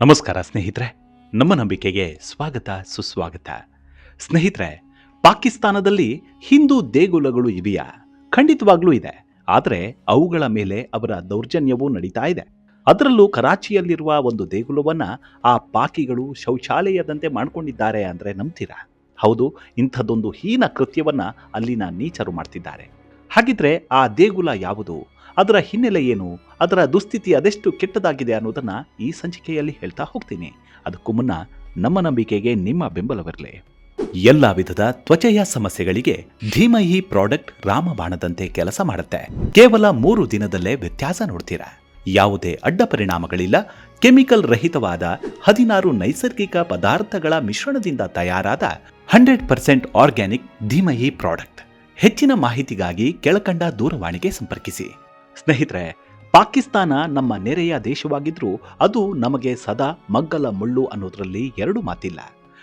ನಮಸ್ಕಾರ ಸ್ನೇಹಿತರೆ, ನಮ್ಮ ನಂಬಿಕೆಗೆ ಸ್ವಾಗತ ಸುಸ್ವಾಗತ. ಸ್ನೇಹಿತರೆ, ಪಾಕಿಸ್ತಾನದಲ್ಲಿ ಹಿಂದೂ ದೇಗುಲಗಳು ಇವೆಯಾ? ಖಂಡಿತವಾಗ್ಲೂ ಇದೆ. ಆದರೆ ಅವುಗಳ ಮೇಲೆ ಅವರ ದೌರ್ಜನ್ಯವೂ ನಡೀತಾ ಇದೆ. ಅದರಲ್ಲೂ ಕರಾಚಿಯಲ್ಲಿರುವ ಒಂದು ದೇಗುಲವನ್ನ ಆ ಪಾಕಿಗಳು ಶೌಚಾಲಯದಂತೆ ಮಾಡ್ಕೊಂಡಿದ್ದಾರೆ ಅಂದ್ರೆ ನಂಬ್ತೀರಾ? ಹೌದು, ಇಂಥದ್ದೊಂದು ಹೀನ ಕೃತ್ಯವನ್ನ ಅಲ್ಲಿನ ನೀಚರು ಮಾಡ್ತಿದ್ದಾರೆ. ಹಾಗಿದ್ರೆ ಆ ದೇಗುಲ ಯಾವುದು? ಅದರ ಹಿನ್ನೆಲೆ ಏನು? ಅದರ ದುಸ್ಥಿತಿ ಅದೆಷ್ಟು ಕೆಟ್ಟದಾಗಿದೆ ಅನ್ನೋದನ್ನ ಈ ಸಂಚಿಕೆಯಲ್ಲಿ ಹೇಳ್ತಾ ಹೋಗ್ತೀನಿ. ಅದಕ್ಕೂ ಮುನ್ನ ನಮ್ಮ ನಂಬಿಕೆಗೆ ನಿಮ್ಮ ಬೆಂಬಲವಿರಲಿ. ಎಲ್ಲ ವಿಧದ ತ್ವಚೆಯ ಸಮಸ್ಯೆಗಳಿಗೆ ಧೀಮಹಿ ಪ್ರಾಡಕ್ಟ್ ರಾಮಬಾಣದಂತೆ ಕೆಲಸ ಮಾಡುತ್ತೆ. ಕೇವಲ 3 ದಿನದಲ್ಲೇ ವ್ಯತ್ಯಾಸ ನೋಡ್ತೀರಾ. ಯಾವುದೇ ಅಡ್ಡ ಪರಿಣಾಮಗಳಿಲ್ಲ. ಕೆಮಿಕಲ್ ರಹಿತವಾದ 16 ನೈಸರ್ಗಿಕ ಪದಾರ್ಥಗಳ ಮಿಶ್ರಣದಿಂದ ತಯಾರಾದ 100% ಆರ್ಗ್ಯಾನಿಕ್ ಧೀಮಹಿ ಪ್ರಾಡಕ್ಟ್. ಹೆಚ್ಚಿನ ಮಾಹಿತಿಗಾಗಿ ಕೆಳಕಂಡ ದೂರವಾಣಿಗೆ ಸಂಪರ್ಕಿಸಿ. ಸ್ನೇಹಿತರೆ, ಪಾಕಿಸ್ತಾನ ನಮ್ಮ ನೆರೆಯ ದೇಶವಾಗಿದ್ರೂ ಅದು ನಮಗೆ ಸದಾ ಮಗ್ಗಲ ಮುಳ್ಳು ಅನ್ನೋದ್ರಲ್ಲಿ ಎರಡು ಮಾತಿಲ್ಲ.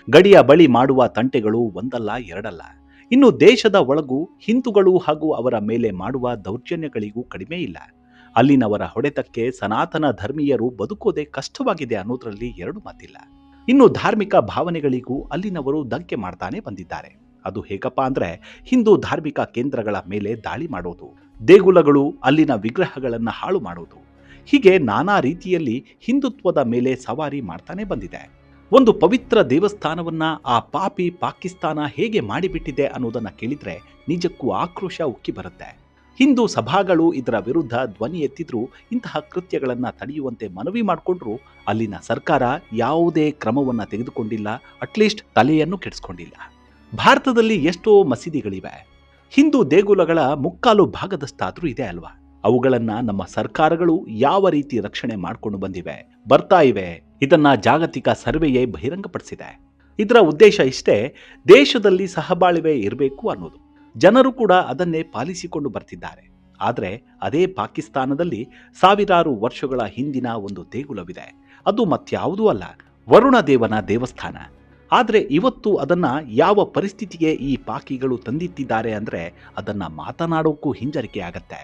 ಗಡಿಯ ಬಳಿ ಮಾಡುವ ತಂಟೆಗಳು ಒಂದಲ್ಲ ಎರಡಲ್ಲ. ಇನ್ನು ದೇಶದ ಒಳಗೂ ಹಿಂದೂಗಳು ಹಾಗೂ ಅವರ ಮೇಲೆ ಮಾಡುವ ದೌರ್ಜನ್ಯಗಳಿಗೂ ಕಡಿಮೆ ಇಲ್ಲ. ಅಲ್ಲಿನವರ ಹೊಡೆತಕ್ಕೆ ಸನಾತನ ಧರ್ಮೀಯರು ಬದುಕೋದೇ ಕಷ್ಟವಾಗಿದೆ ಅನ್ನೋದ್ರಲ್ಲಿ ಎರಡು ಮಾತಿಲ್ಲ. ಇನ್ನು ಧಾರ್ಮಿಕ ಭಾವನೆಗಳಿಗೂ ಅಲ್ಲಿನವರು ದಂಕೆ ಮಾಡ್ತಾನೆ ಬಂದಿದ್ದಾರೆ. ಅದು ಹೇಗಪ್ಪ ಅಂದ್ರೆ, ಹಿಂದೂ ಧಾರ್ಮಿಕ ಕೇಂದ್ರಗಳ ಮೇಲೆ ದಾಳಿ ಮಾಡೋದು, ದೇಗುಲಗಳು, ಅಲ್ಲಿನ ವಿಗ್ರಹಗಳನ್ನು ಹಾಳು ಮಾಡೋದು, ಹೀಗೆ ನಾನಾ ರೀತಿಯಲ್ಲಿ ಹಿಂದುತ್ವದ ಮೇಲೆ ಸವಾರಿ ಮಾಡ್ತಾನೆ ಬಂದಿದೆ. ಒಂದು ಪವಿತ್ರ ದೇವಸ್ಥಾನವನ್ನ ಆ ಪಾಪಿ ಪಾಕಿಸ್ತಾನ ಹೇಗೆ ಮಾಡಿಬಿಟ್ಟಿದೆ ಅನ್ನೋದನ್ನ ಕೇಳಿದ್ರೆ ನಿಜಕ್ಕೂ ಆಕ್ರೋಶ ಉಕ್ಕಿ ಬರುತ್ತೆ. ಹಿಂದೂ ಸಭಾಗಳು ಇದರ ವಿರುದ್ಧ ಧ್ವನಿ ಎತ್ತಿದ್ರೂ, ಇಂತಹ ಕೃತ್ಯಗಳನ್ನ ತಡೆಯುವಂತೆ ಮನವಿ ಮಾಡಿಕೊಂಡ್ರು ಅಲ್ಲಿನ ಸರ್ಕಾರ ಯಾವುದೇ ಕ್ರಮವನ್ನ ತೆಗೆದುಕೊಂಡಿಲ್ಲ. ಅಟ್ಲೀಸ್ಟ್ ತಲೆಯನ್ನು ಕೆಡಿಸ್ಕೊಂಡಿಲ್ಲ. ಭಾರತದಲ್ಲಿ ಎಷ್ಟೋ ಮಸೀದಿಗಳಿವೆ. ಹಿಂದೂ ದೇಗುಲಗಳ ಮುಕ್ಕಾಲು ಭಾಗದಷ್ಟಾದ್ರೂ ಇದೆ ಅಲ್ವಾ? ಅವುಗಳನ್ನ ನಮ್ಮ ಸರ್ಕಾರಗಳು ಯಾವ ರೀತಿ ರಕ್ಷಣೆ ಮಾಡ್ಕೊಂಡು ಬಂದಿವೆ, ಬರ್ತಾ ಇವೆ, ಇದನ್ನ ಜಾಗತಿಕ ಸರ್ವೆಯೇ ಬಹಿರಂಗಪಡಿಸಿದೆ. ಇದರ ಉದ್ದೇಶ ಇಷ್ಟೇ, ದೇಶದಲ್ಲಿ ಸಹಬಾಳ್ವೆ ಇರಬೇಕು ಅನ್ನೋದು. ಜನರು ಕೂಡ ಅದನ್ನೇ ಪಾಲಿಸಿಕೊಂಡು ಬರ್ತಿದ್ದಾರೆ. ಆದರೆ ಅದೇ ಪಾಕಿಸ್ತಾನದಲ್ಲಿ ಸಾವಿರಾರು ವರ್ಷಗಳ ಹಿಂದಿನ ಒಂದು ದೇಗುಲವಿದೆ. ಅದು ಮತ್ಯಾವುದೂ ಅಲ್ಲ, ವರುಣ ದೇವನ ದೇವಸ್ಥಾನ. ಆದರೆ ಇವತ್ತು ಅದನ್ನ ಯಾವ ಪರಿಸ್ಥಿತಿಗೆ ಈ ಪಾಕಿಗಳು ತಂದಿಟ್ಟಿದ್ದಾರೆ ಅಂದ್ರೆ ಅದನ್ನ ಮಾತನಾಡೋಕ್ಕೂ ಹಿಂಜರಿಕೆ ಆಗತ್ತೆ.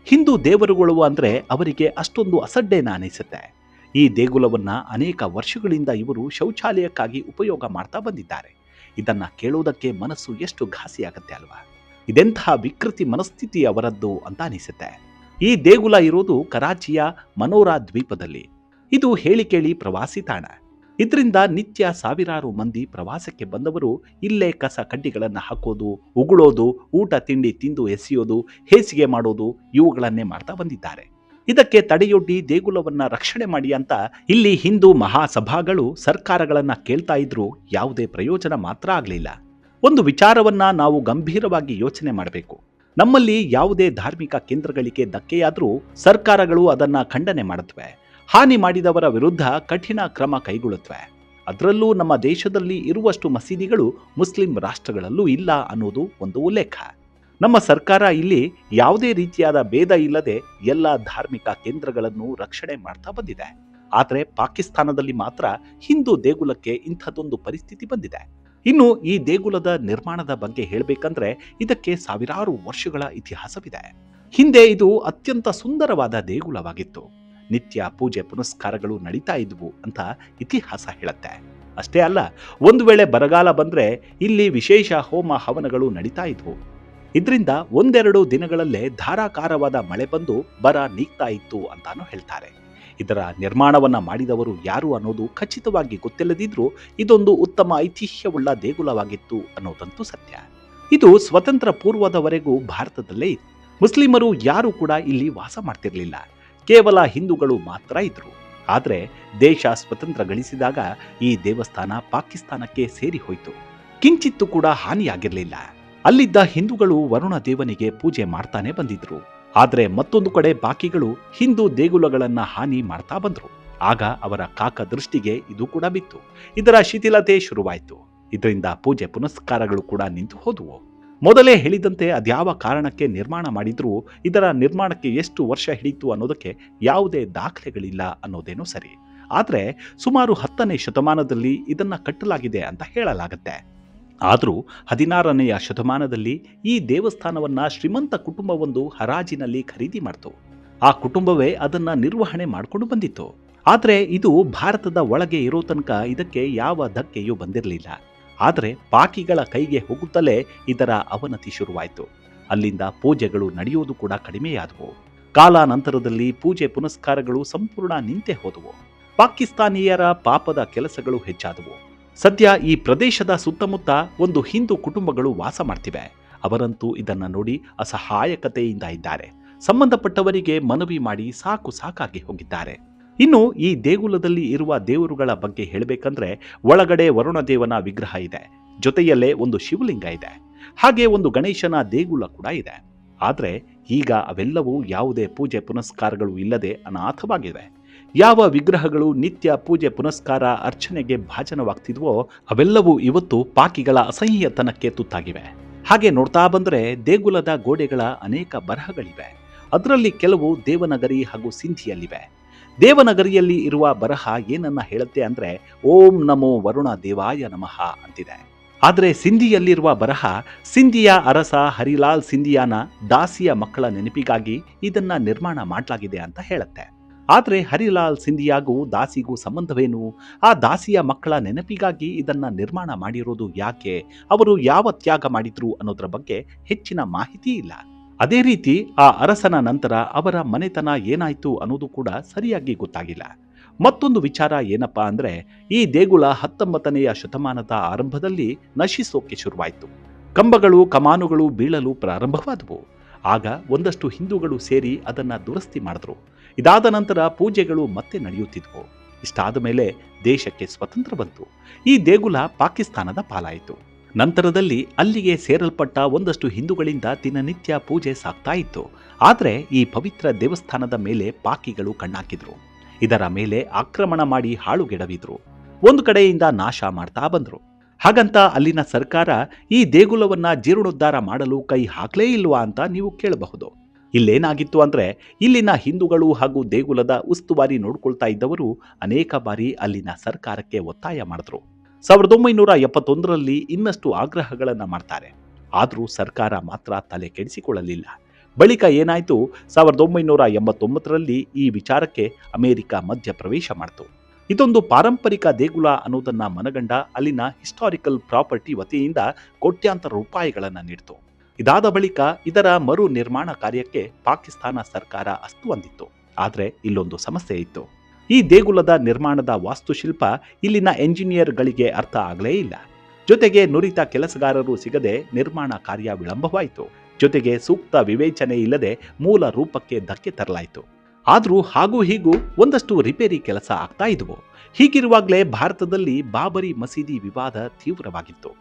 ಹಿಂದೂ ದೇವರುಗಳು ಅಂದ್ರೆ ಅವರಿಗೆ ಅಷ್ಟೊಂದು ಅಸಡ್ಡೇನ ಅನಿಸುತ್ತೆ. ಈ ದೇಗುಲವನ್ನ ಅನೇಕ ವರ್ಷಗಳಿಂದ ಇವರು ಶೌಚಾಲಯಕ್ಕಾಗಿ ಉಪಯೋಗ ಮಾಡ್ತಾ ಬಂದಿದ್ದಾರೆ. ಇದನ್ನ ಕೇಳೋದಕ್ಕೆ ಮನಸ್ಸು ಎಷ್ಟು ಘಾಸಿಯಾಗತ್ತೆ ಅಲ್ವಾ? ಇದೆಂತಹ ವಿಕೃತಿ ಮನಸ್ಥಿತಿ ಅವರದ್ದು ಅಂತ ಅನಿಸುತ್ತೆ. ಈ ದೇಗುಲ ಇರೋದು ಕರಾಚಿಯ ಮನೋರಾ ದ್ವೀಪದಲ್ಲಿ. ಇದು ಹೇಳಿ ಕೇಳಿ ಪ್ರವಾಸಿ ತಾಣ. ಇದರಿಂದ ನಿತ್ಯ ಸಾವಿರಾರು ಮಂದಿ ಪ್ರವಾಸಕ್ಕೆ ಬಂದವರು ಇಲ್ಲೇ ಕಸ ಕಡ್ಡಿಗಳನ್ನು ಹಾಕೋದು, ಉಗುಳೋದು, ಊಟ ತಿಂಡಿ ತಿಂದು ಎಸೆಯೋದು, ಹೇಸಿಗೆ ಮಾಡೋದು ಇವುಗಳನ್ನೇ ಮಾಡ್ತಾ ಬಂದಿದ್ದಾರೆ. ಇದಕ್ಕೆ ತಡೆಯೊಡ್ಡಿ ದೇಗುಲವನ್ನ ರಕ್ಷಣೆ ಮಾಡಿ ಅಂತ ಇಲ್ಲಿ ಹಿಂದೂ ಮಹಾಸಭಾಗಳು ಸರ್ಕಾರಗಳನ್ನ ಕೇಳ್ತಾ ಇದ್ರೂ ಯಾವುದೇ ಪ್ರಯೋಜನ ಮಾತ್ರ ಆಗಲಿಲ್ಲ. ಒಂದು ವಿಚಾರವನ್ನ ನಾವು ಗಂಭೀರವಾಗಿ ಯೋಚನೆ ಮಾಡಬೇಕು. ನಮ್ಮಲ್ಲಿ ಯಾವುದೇ ಧಾರ್ಮಿಕ ಕೇಂದ್ರಗಳಿಗೆ ಧಕ್ಕೆಯಾದ್ರೂ ಸರ್ಕಾರಗಳು ಅದನ್ನ ಖಂಡನೆ ಮಾಡುತ್ತವೆ. ಹಾನಿ ಮಾಡಿದವರ ವಿರುದ್ಧ ಕಠಿಣ ಕ್ರಮ ಕೈಗೊಳ್ಳುತ್ತವೆ. ಅದರಲ್ಲೂ ನಮ್ಮ ದೇಶದಲ್ಲಿ ಇರುವಷ್ಟು ಮಸೀದಿಗಳು ಮುಸ್ಲಿಂ ರಾಷ್ಟ್ರಗಳಲ್ಲೂ ಇಲ್ಲ ಅನ್ನೋದು ಒಂದು ಉಲ್ಲೇಖ. ನಮ್ಮ ಸರ್ಕಾರ ಇಲ್ಲಿ ಯಾವುದೇ ರೀತಿಯಾದ ಭೇದ ಇಲ್ಲದೆ ಎಲ್ಲ ಧಾರ್ಮಿಕ ಕೇಂದ್ರಗಳನ್ನು ರಕ್ಷಣೆ ಮಾಡ್ತಾ ಬಂದಿದೆ. ಆದರೆ ಪಾಕಿಸ್ತಾನದಲ್ಲಿ ಮಾತ್ರ ಹಿಂದೂ ದೇಗುಲಕ್ಕೆ ಇಂಥದ್ದೊಂದು ಪರಿಸ್ಥಿತಿ ಬಂದಿದೆ. ಇನ್ನು ಈ ದೇಗುಲದ ನಿರ್ಮಾಣದ ಬಗ್ಗೆ ಹೇಳಬೇಕಂದ್ರೆ ಇದಕ್ಕೆ ಸಾವಿರಾರು ವರ್ಷಗಳ ಇತಿಹಾಸವಿದೆ. ಹಿಂದೆ ಇದು ಅತ್ಯಂತ ಸುಂದರವಾದ ದೇಗುಲವಾಗಿತ್ತು. ನಿತ್ಯ ಪೂಜೆ ಪುನಸ್ಕಾರಗಳು ನಡೀತಾ ಇದ್ವು ಅಂತ ಇತಿಹಾಸ ಹೇಳುತ್ತೆ. ಅಷ್ಟೇ ಅಲ್ಲ, ಒಂದು ವೇಳೆ ಬರಗಾಲ ಬಂದ್ರೆ ಇಲ್ಲಿ ವಿಶೇಷ ಹೋಮ ಹವನಗಳು ನಡೀತಾ ಇದ್ವು. ಇದರಿಂದ ಒಂದೆರಡು ದಿನಗಳಲ್ಲೇ ಧಾರಾಕಾರವಾದ ಮಳೆ ಬಂದು ಬರ ನೀಗ್ತಾ ಇತ್ತು ಅಂತಾನು ಹೇಳ್ತಾರೆ. ಇದರ ನಿರ್ಮಾಣವನ್ನ ಮಾಡಿದವರು ಯಾರು ಅನ್ನೋದು ಖಚಿತವಾಗಿ ಗೊತ್ತಿಲ್ಲದಿದ್ರೂ ಇದೊಂದು ಉತ್ತಮ ಐತಿಹ್ಯವುಳ್ಳ ದೇಗುಲವಾಗಿತ್ತು ಅನ್ನೋದಂತೂ ಸತ್ಯ. ಇದು ಸ್ವತಂತ್ರ ಪೂರ್ವದವರೆಗೂ ಭಾರತದಲ್ಲೇ ಇತ್ತು. ಮುಸ್ಲಿಮರು ಯಾರು ಕೂಡ ಇಲ್ಲಿ ವಾಸ ಮಾಡ್ತಿರ್ಲಿಲ್ಲ. ಕೇವಲ ಹಿಂದೂಗಳು ಮಾತ್ರ ಇದ್ರು. ಆದರೆ ದೇಶ ಸ್ವತಂತ್ರ ಗಳಿಸಿದಾಗ ಈ ದೇವಸ್ಥಾನ ಪಾಕಿಸ್ತಾನಕ್ಕೆ ಸೇರಿ ಹೋಯಿತು. ಕಿಂಚಿತ್ತು ಕೂಡ ಹಾನಿಯಾಗಿರಲಿಲ್ಲ. ಅಲ್ಲಿದ್ದ ಹಿಂದೂಗಳು ವರುಣ ದೇವನಿಗೆ ಪೂಜೆ ಮಾಡ್ತಾನೆ ಬಂದಿದ್ರು. ಆದರೆ ಮತ್ತೊಂದು ಕಡೆ ಬಾಕಿಗಳು ಹಿಂದೂ ದೇಗುಲಗಳನ್ನ ಹಾನಿ ಮಾಡ್ತಾ ಬಂದ್ರು. ಆಗ ಅವರ ಕಾಕ ದೃಷ್ಟಿಗೆ ಇದು ಕೂಡ ಬಿತ್ತು. ಇದರ ಶಿಥಿಲತೆ ಶುರುವಾಯಿತು. ಇದರಿಂದ ಪೂಜೆ ಪುನಸ್ಕಾರಗಳು ಕೂಡ ನಿಂತು ಹೋದವು. ಮೊದಲೇ ಹೇಳಿದಂತೆ ಅದ್ಯಾವ ಕಾರಣಕ್ಕೆ ನಿರ್ಮಾಣ ಮಾಡಿದ್ರೂ ಇದರ ನಿರ್ಮಾಣಕ್ಕೆ ಎಷ್ಟು ವರ್ಷ ಹಿಡಿಯಿತು ಅನ್ನೋದಕ್ಕೆ ಯಾವುದೇ ದಾಖಲೆಗಳಿಲ್ಲ ಅನ್ನೋದೇನೋ ಸರಿ. ಆದರೆ ಸುಮಾರು 10ನೇ ಶತಮಾನದಲ್ಲಿ ಇದನ್ನ ಕಟ್ಟಲಾಗಿದೆ ಅಂತ ಹೇಳಲಾಗತ್ತೆ. ಆದರೂ 16ನೇ ಶತಮಾನದಲ್ಲಿ ಈ ದೇವಸ್ಥಾನವನ್ನ ಶ್ರೀಮಂತ ಕುಟುಂಬವೊಂದು ಹರಾಜಿನಲ್ಲಿ ಖರೀದಿ ಮಾಡಿತು. ಆ ಕುಟುಂಬವೇ ಅದನ್ನ ನಿರ್ವಹಣೆ ಮಾಡಿಕೊಂಡು ಬಂದಿತ್ತು. ಆದರೆ ಇದು ಭಾರತದ ಒಳಗೆ ಇರೋ ತನಕ ಇದಕ್ಕೆ ಯಾವ ಧಕ್ಕೆಯೂ ಬಂದಿರಲಿಲ್ಲ. ಆದರೆ ಪಾಕಿಗಳ ಕೈಗೆ ಹೋಗುತ್ತಲೇ ಇದರ ಅವನತಿ ಶುರುವಾಯಿತು. ಅಲ್ಲಿಂದ ಪೂಜೆಗಳು ನಡೆಯುವುದು ಕೂಡ ಕಡಿಮೆಯಾದವು. ಕಾಲಾನಂತರದಲ್ಲಿ ಪೂಜೆ ಪುನಸ್ಕಾರಗಳು ಸಂಪೂರ್ಣ ನಿಂತೆ ಹೋದವು. ಪಾಕಿಸ್ತಾನೀಯರ ಪಾಪದ ಕೆಲಸಗಳು ಹೆಚ್ಚಾದವು. ಸದ್ಯ ಈ ಪ್ರದೇಶದ ಸುತ್ತಮುತ್ತ ಒಂದು ಹಿಂದೂ ಕುಟುಂಬಗಳು ವಾಸ ಮಾಡ್ತಿವೆ. ಅವರಂತೂ ಇದನ್ನ ನೋಡಿ ಅಸಹಾಯಕತೆಯಿಂದ ಇದ್ದಾರೆ. ಸಂಬಂಧಪಟ್ಟವರಿಗೆ ಮನವಿ ಮಾಡಿ ಸಾಕಾಗಿ ಹೋಗಿದ್ದಾರೆ. ಇನ್ನು ಈ ದೇಗುಲದಲ್ಲಿ ಇರುವ ದೇವರುಗಳ ಬಗ್ಗೆ ಹೇಳಬೇಕಂದ್ರೆ, ಒಳಗಡೆ ವರುಣದೇವನ ವಿಗ್ರಹ ಇದೆ, ಜೊತೆಯಲ್ಲೇ ಒಂದು ಶಿವಲಿಂಗ ಇದೆ, ಹಾಗೆ ಒಂದು ಗಣೇಶನ ದೇಗುಲ ಕೂಡ ಇದೆ. ಆದರೆ ಈಗ ಅವೆಲ್ಲವೂ ಯಾವುದೇ ಪೂಜೆ ಪುನಸ್ಕಾರಗಳು ಇಲ್ಲದೆ ಅನಾಥವಾಗಿವೆ. ಯಾವ ವಿಗ್ರಹಗಳು ನಿತ್ಯ ಪೂಜೆ ಪುನಸ್ಕಾರ ಅರ್ಚನೆಗೆ ಭಾಜನವಾಗ್ತಿದ್ವೋ ಅವೆಲ್ಲವೂ ಇವತ್ತು ಪಾಕಿಗಳ ಅಸಹ್ಯತನಕ್ಕೆ ತುತ್ತಾಗಿವೆ. ಹಾಗೆ ನೋಡ್ತಾ ಬಂದರೆ ದೇಗುಲದ ಗೋಡೆಗಳ ಅನೇಕ ಬರಹಗಳಿವೆ. ಅದರಲ್ಲಿ ಕೆಲವು ದೇವನಗರಿ ಹಾಗೂ ಸಿಂಧಿಯಲ್ಲಿವೆ. ದೇವನಗರಿಯಲ್ಲಿ ಇರುವ ಬರಹ ಏನನ್ನ ಹೇಳುತ್ತೆ ಅಂದ್ರೆ, ಓಂ ನಮೋ ವರುಣ ದೇವಾಯ ನಮಃ ಅಂತಿದೆ. ಆದರೆ ಸಿಂಧಿಯಲ್ಲಿರುವ ಬರಹ ಸಿಂಧಿಯ ಅರಸ ಹರಿಲಾಲ್ ಸಿಂಧಿಯಾನ ದಾಸಿಯ ಮಕ್ಕಳ ನೆನಪಿಗಾಗಿ ಇದನ್ನ ನಿರ್ಮಾಣ ಮಾಡಲಾಗಿದೆ ಅಂತ ಹೇಳುತ್ತೆ. ಆದರೆ ಹರಿಲಾಲ್ ಸಿಂಧಿಯಾಗೂ ದಾಸಿಗೂ ಸಂಬಂಧವೇನು? ಆ ದಾಸಿಯ ಮಕ್ಕಳ ನೆನಪಿಗಾಗಿ ಇದನ್ನ ನಿರ್ಮಾಣ ಮಾಡಿರೋದು ಯಾಕೆ? ಅವರು ಯಾವ ತ್ಯಾಗ ಮಾಡಿದ್ರು ಅನ್ನೋದ್ರ ಬಗ್ಗೆ ಹೆಚ್ಚಿನ ಮಾಹಿತಿ ಇಲ್ಲ. ಅದೇ ರೀತಿ ಆ ಅರಸನ ನಂತರ ಅವರ ಮನೆತನ ಏನಾಯ್ತು ಅನ್ನೋದು ಕೂಡ ಸರಿಯಾಗಿ ಗೊತ್ತಾಗಿಲ್ಲ. ಮತ್ತೊಂದು ವಿಚಾರ ಏನಪ್ಪಾ ಅಂದ್ರೆ, ಈ ದೇಗುಲ 19ನೆಯ ಶತಮಾನದ ಆರಂಭದಲ್ಲಿ ನಶಿಸೋಕೆ ಶುರುವಾಯಿತು. ಕಂಬಗಳು ಕಮಾನುಗಳು ಬೀಳಲು ಪ್ರಾರಂಭವಾದವು. ಆಗ ಒಂದಷ್ಟು ಹಿಂದೂಗಳು ಸೇರಿ ಅದನ್ನ ದುರಸ್ತಿ ಮಾಡಿದ್ರು. ಇದಾದ ನಂತರ ಪೂಜೆಗಳು ಮತ್ತೆ ನಡೆಯುತ್ತಿದ್ವು. ಇಷ್ಟಾದ ಮೇಲೆ ದೇಶಕ್ಕೆ ಸ್ವತಂತ್ರ ಬಂತು. ಈ ದೇಗುಲ ಪಾಕಿಸ್ತಾನದ ಪಾಲಾಯಿತು. ನಂತರದಲ್ಲಿ ಅಲ್ಲಿಗೆ ಸೇರಲ್ಪಟ್ಟ ಒಂದಷ್ಟು ಹಿಂದೂಗಳಿಂದ ದಿನನಿತ್ಯ ಪೂಜೆ ಸಾಗ್ತಾ ಇತ್ತು. ಆದರೆ ಈ ಪವಿತ್ರ ದೇವಸ್ಥಾನದ ಮೇಲೆ ಪಾಕಿಗಳು ಕಣ್ಣಾಕಿದ್ರು. ಇದರ ಮೇಲೆ ಆಕ್ರಮಣ ಮಾಡಿ ಹಾಳುಗೆಡವಿದ್ರು. ಒಂದು ಕಡೆಯಿಂದ ನಾಶ ಮಾಡ್ತಾ ಬಂದ್ರು. ಹಾಗಂತ ಅಲ್ಲಿನ ಸರ್ಕಾರ ಈ ದೇಗುಲವನ್ನ ಜೀರ್ಣೋದ್ಧಾರ ಮಾಡಲು ಕೈ ಹಾಕ್ಲೇ ಇಲ್ವಾ ಅಂತ ನೀವು ಕೇಳಬಹುದು. ಇಲ್ಲೇನಾಗಿತ್ತು ಅಂದ್ರೆ, ಇಲ್ಲಿನ ಹಿಂದೂಗಳು ಹಾಗೂ ದೇಗುಲದ ಉಸ್ತುವಾರಿ ನೋಡ್ಕೊಳ್ತಾ ಇದ್ದವರು ಅನೇಕ ಬಾರಿ ಅಲ್ಲಿನ ಸರ್ಕಾರಕ್ಕೆ ಒತ್ತಾಯ ಮಾಡಿದ್ರು. 1971ರಲ್ಲಿ ಇನ್ನಷ್ಟು ಆಗ್ರಹಗಳನ್ನ ಮಾಡ್ತಾರೆ. ಆದರೂ ಸರ್ಕಾರ ಮಾತ್ರ ತಲೆ ಕೆಡಿಸಿಕೊಳ್ಳಲಿಲ್ಲ. ಬಳಿಕ ಏನಾಯ್ತು, 1989ರಲ್ಲಿ ಈ ವಿಚಾರಕ್ಕೆ ಅಮೆರಿಕ ಮಧ್ಯ ಪ್ರವೇಶ ಮಾಡಿತು. ಇದೊಂದು ಪಾರಂಪರಿಕ ದೇಗುಲ ಅನ್ನೋದನ್ನ ಮನಗಂಡ ಅಲ್ಲಿನ ಹಿಸ್ಟಾರಿಕಲ್ ಪ್ರಾಪರ್ಟಿ ವತಿಯಿಂದ ಕೋಟ್ಯಾಂತರ ರೂಪಾಯಿಗಳನ್ನ ನೀಡಿತು. ಇದಾದ ಬಳಿಕ ಇದರ ಮರು ನಿರ್ಮಾಣ ಕಾರ್ಯಕ್ಕೆ ಪಾಕಿಸ್ತಾನ ಸರ್ಕಾರ ಅಸ್ತು ಅಂದಿತ್ತು. ಆದರೆ ಇಲ್ಲೊಂದು ಸಮಸ್ಯೆ ಇತ್ತು. ಈ ದೇಗುಲದ ನಿರ್ಮಾಣದ ವಾಸ್ತುಶಿಲ್ಪ ಇಲ್ಲಿನ ಎಂಜಿನಿಯರ್ಗಳಿಗೆ ಅರ್ಥ ಆಗಲೇ ಇಲ್ಲ. ಜೊತೆಗೆ ನುರಿತ ಕೆಲಸಗಾರರು ಸಿಗದೆ ನಿರ್ಮಾಣ ಕಾರ್ಯ ವಿಳಂಬವಾಯಿತು. ಜೊತೆಗೆ ಸೂಕ್ತ ವಿವೇಚನೆ ಇಲ್ಲದೆ ಮೂಲ ರೂಪಕ್ಕೆ ಧಕ್ಕೆ ತರಲಾಯಿತು. ಆದರೂ ಹಾಗೂ ಹೀಗೂ ಒಂದಷ್ಟು ರಿಪೇರಿ ಕೆಲಸ ಆಗ್ತಾ ಇದ್ವು. ಹೀಗಿರುವಾಗಲೇ ಭಾರತದಲ್ಲಿ ಬಾಬರಿ ಮಸೀದಿ ವಿವಾದ ತೀವ್ರವಾಗಿತ್ತು.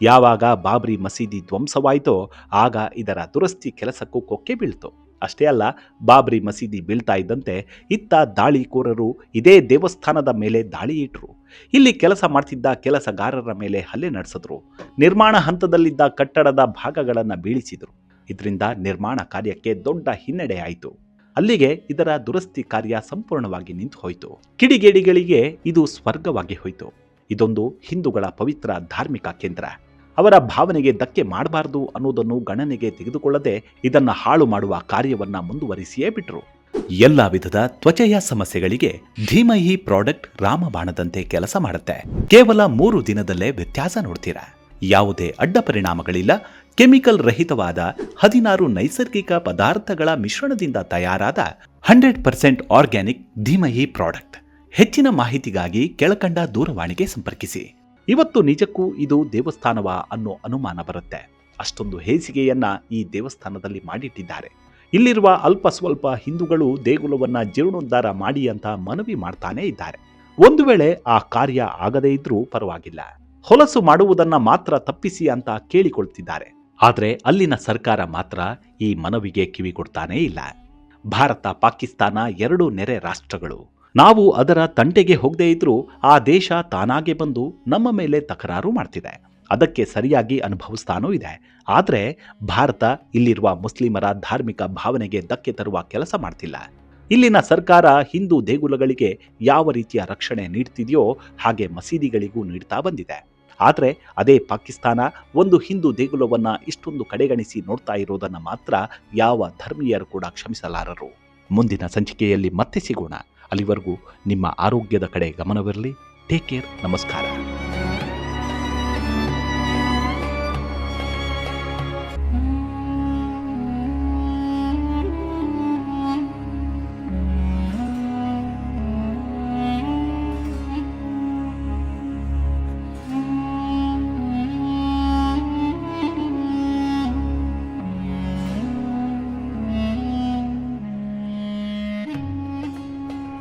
ಯಾವಾಗ ಬಾಬರಿ ಮಸೀದಿ ಧ್ವಂಸವಾಯಿತೋ ಆಗ ಇದರ ದುರಸ್ತಿ ಕೆಲಸಕ್ಕೂ ಕೊಕ್ಕೆ ಬೀಳ್ತು. ಅಷ್ಟೇ ಅಲ್ಲ, ಬಾಬರಿ ಮಸೀದಿ ಬೀಳ್ತಾ ಇದ್ದಂತೆ ಇತ್ತ ದಾಳಿಕೋರರು ಇದೇ ದೇವಸ್ಥಾನದ ಮೇಲೆ ದಾಳಿ ಇಟ್ರು. ಇಲ್ಲಿ ಕೆಲಸ ಮಾಡ್ತಿದ್ದ ಕೆಲಸಗಾರರ ಮೇಲೆ ಹಲ್ಲೆ ನಡೆಸಿದ್ರು. ನಿರ್ಮಾಣ ಹಂತದಲ್ಲಿದ್ದ ಕಟ್ಟಡದ ಭಾಗಗಳನ್ನು ಬೀಳಿಸಿದ್ರು. ಇದರಿಂದ ನಿರ್ಮಾಣ ಕಾರ್ಯಕ್ಕೆ ದೊಡ್ಡ ಹಿನ್ನಡೆ ಆಯಿತು. ಅಲ್ಲಿಗೆ ಇದರ ದುರಸ್ತಿ ಕಾರ್ಯ ಸಂಪೂರ್ಣವಾಗಿ ನಿಂತು ಹೋಯಿತು. ಕಿಡಿಗೇಡಿಗಳಿಗೆ ಇದು ಸ್ವರ್ಗವಾಗಿ ಹೋಯಿತು. ಇದೊಂದು ಹಿಂದೂಗಳ ಪವಿತ್ರ ಧಾರ್ಮಿಕ ಕೇಂದ್ರ. ಅವರ ಭಾವನೆಗೆ ಧಕ್ಕೆ ಮಾಡಬಾರದು ಅನ್ನೋದನ್ನು ಗಣನೆಗೆ ತೆಗೆದುಕೊಳ್ಳದೆ ಇದನ್ನ ಹಾಳು ಮಾಡುವ ಕಾರ್ಯವನ್ನ ಮುಂದುವರಿಸಿಯೇ ಬಿಟ್ರು. ಎಲ್ಲ ವಿಧದ ತ್ವಚೆಯ ಸಮಸ್ಯೆಗಳಿಗೆ ಧೀಮಹಿ ಪ್ರಾಡಕ್ಟ್ ರಾಮಬಾಣದಂತೆ ಕೆಲಸ ಮಾಡುತ್ತೆ. ಕೇವಲ 3 ದಿನದಲ್ಲೇ ವ್ಯತ್ಯಾಸ ನೋಡ್ತೀರಾ. ಯಾವುದೇ ಅಡ್ಡ ಪರಿಣಾಮಗಳಿಲ್ಲ. ಕೆಮಿಕಲ್ ರಹಿತವಾದ 16 ನೈಸರ್ಗಿಕ ಪದಾರ್ಥಗಳ ಮಿಶ್ರಣದಿಂದ ತಯಾರಾದ 100% ಆರ್ಗ್ಯಾನಿಕ್ ಧೀಮಹಿ ಪ್ರಾಡಕ್ಟ್. ಹೆಚ್ಚಿನ ಮಾಹಿತಿಗಾಗಿ ಕೆಳಕಂಡ ದೂರವಾಣಿಗೆ ಸಂಪರ್ಕಿಸಿ. ಇವತ್ತು ನಿಜಕ್ಕೂ ಇದು ದೇವಸ್ಥಾನವಾ ಅನ್ನೋ ಅನುಮಾನ ಬರುತ್ತೆ. ಅಷ್ಟೊಂದು ಹೇಸಿಗೆಯನ್ನ ಈ ದೇವಸ್ಥಾನದಲ್ಲಿ ಮಾಡಿಟ್ಟಿದ್ದಾರೆ. ಇಲ್ಲಿರುವ ಅಲ್ಪ ಸ್ವಲ್ಪ ಹಿಂದೂಗಳು ದೇಗುಲವನ್ನ ಜೀರ್ಣೋದ್ಧಾರ ಮಾಡಿ ಅಂತ ಮನವಿ ಮಾಡ್ತಾನೇ ಇದ್ದಾರೆ. ಒಂದು ವೇಳೆ ಆ ಕಾರ್ಯ ಆಗದೇ ಇದ್ರೂ ಪರವಾಗಿಲ್ಲ, ಹೊಲಸು ಮಾಡುವುದನ್ನ ಮಾತ್ರ ತಪ್ಪಿಸಿ ಅಂತ ಕೇಳಿಕೊಳ್ತಿದ್ದಾರೆ. ಆದರೆ ಅಲ್ಲಿನ ಸರ್ಕಾರ ಮಾತ್ರ ಈ ಮನವಿಗೆ ಕಿವಿ ಕೊಡ್ತಾನೇ ಇಲ್ಲ. ಭಾರತ ಪಾಕಿಸ್ತಾನ 2 ನೆರೆ ರಾಷ್ಟ್ರಗಳು. ನಾವು ಅದರ ತಂಟೆಗೆ ಹೋಗದೇ ಇದ್ರೂ ಆ ದೇಶ ತಾನಾಗೆ ಬಂದು ನಮ್ಮ ಮೇಲೆ ತಕರಾರು ಮಾಡ್ತಿದೆ. ಅದಕ್ಕೆ ಸರಿಯಾಗಿ ಅನುಭವಿಸ್ತಾನೂ ಇದೆ. ಆದರೆ ಭಾರತ ಇಲ್ಲಿರುವ ಮುಸ್ಲಿಮರ ಧಾರ್ಮಿಕ ಭಾವನೆಗೆ ಧಕ್ಕೆ ತರುವ ಕೆಲಸ ಮಾಡ್ತಿಲ್ಲ. ಇಲ್ಲಿನ ಸರ್ಕಾರ ಹಿಂದೂ ದೇಗುಲಗಳಿಗೆ ಯಾವ ರೀತಿಯ ರಕ್ಷಣೆ ನೀಡ್ತಿದೆಯೋ ಹಾಗೆ ಮಸೀದಿಗಳಿಗೂ ನೀಡ್ತಾ ಬಂದಿದೆ. ಆದರೆ ಅದೇ ಪಾಕಿಸ್ತಾನ ಒಂದು ಹಿಂದೂ ದೇಗುಲವನ್ನ ಇಷ್ಟೊಂದು ಕಡೆಗಣಿಸಿ ನೋಡ್ತಾ ಇರೋದನ್ನ ಮಾತ್ರ ಯಾವ ಧರ್ಮೀಯರು ಕೂಡ ಕ್ಷಮಿಸಲಾರರು. ಮುಂದಿನ ಸಂಚಿಕೆಯಲ್ಲಿ ಮತ್ತೆ ಸಿಗೋಣ. ಅಲ್ಲಿವರೆಗೂ ನಿಮ್ಮ ಆರೋಗ್ಯದ ಕಡೆ ಗಮನವಿರಲಿ. Take care. ನಮಸ್ಕಾರ.